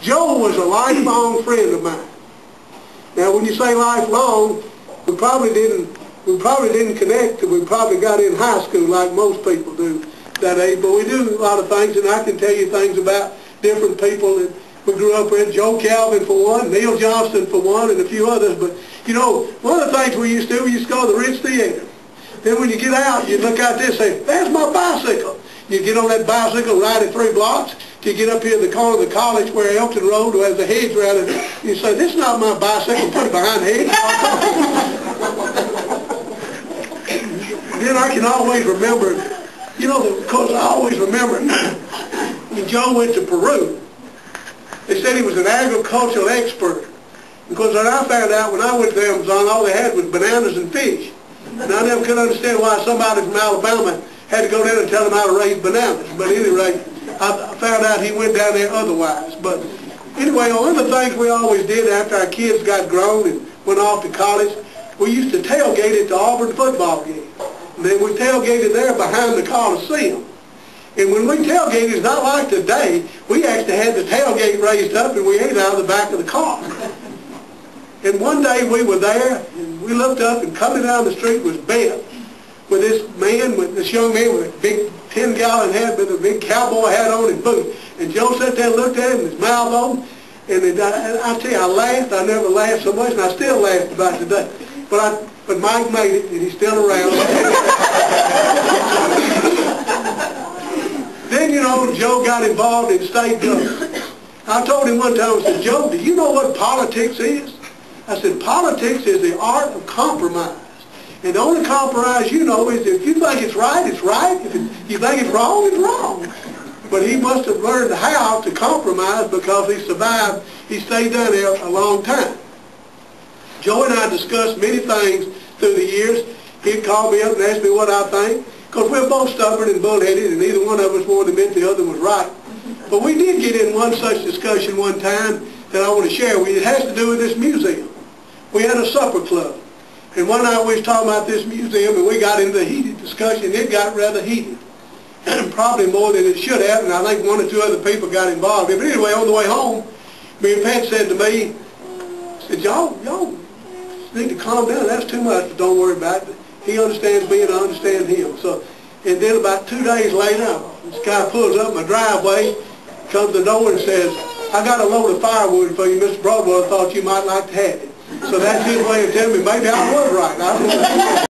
Joe was a lifelong friend of mine. Now, when you say lifelong, we probably didn't connect till we probably got in high school like most people do that age, but we do a lot of things, and I can tell you things about different people that we grew up with. Joe Calvin for one, Neil Johnston for one, and a few others. But, you know, one of the things we used to do, we used to go to the Ritz Theater. Then when you get out, you look out there and say, there's my bicycle. You get on that bicycle, ride it 3 blocks, till you get up here at the corner of the college where Elton Road has a hedge around it. You say, this is not my bicycle, put it behind the hedge. Then I can always remember, you know, because I always remember when Joe went to Peru, they said he was an agricultural expert. Because when I found out when I went to Amazon, all they had was bananas and fish. And I never could understand why somebody from Alabama had to go down and tell them how to raise bananas. But at any rate, I found out he went down there otherwise. But anyway, one of the things we always did after our kids got grown and went off to college, we used to tailgate at the Auburn football game. And then we tailgated there behind the Coliseum. And when we tailgated, it's not like today. We actually had the tailgate raised up and we ate out of the back of the car. And one day we were there, and we looked up, and coming down the street was Beth with this young man with a big 10-gallon hat with a big cowboy hat on and boots. And Joe sat there and looked at him, his mouth open, and I tell you, I laughed. I never laughed so much, and I still laughed about it today. But Mike made it, and he's still around. Then, you know, Joe got involved in state government. I told him one time, I said, Joe, do you know what politics is? I said, politics is the art of compromise. And the only compromise you know is if you think it's right, it's right. If you think it's wrong, it's wrong. But he must have learned how to compromise because he survived. He stayed down there a long time. Joe and I discussed many things through the years. He'd call me up and ask me what I think, because we're both stubborn and bullheaded, and neither one of us wanted to admit the other was right. But we did get in one such discussion one time that I want to share with you. It has to do with this museum. We had a supper club. And one night we was talking about this museum, and we got into a heated discussion. It got rather heated, probably more than it should have, and I think 1 or 2 other people got involved. But anyway, on the way home, me and Pat said to me, said, y'all need to calm down. That's too much, but don't worry about it. He understands me and I understand him. So, and then about 2 days later, this guy pulls up my driveway, comes to the door and says, I got a load of firewood for you, Mr. Broadwater. Thought you might like to have it. So that's his way of telling me maybe I was right. I don't know.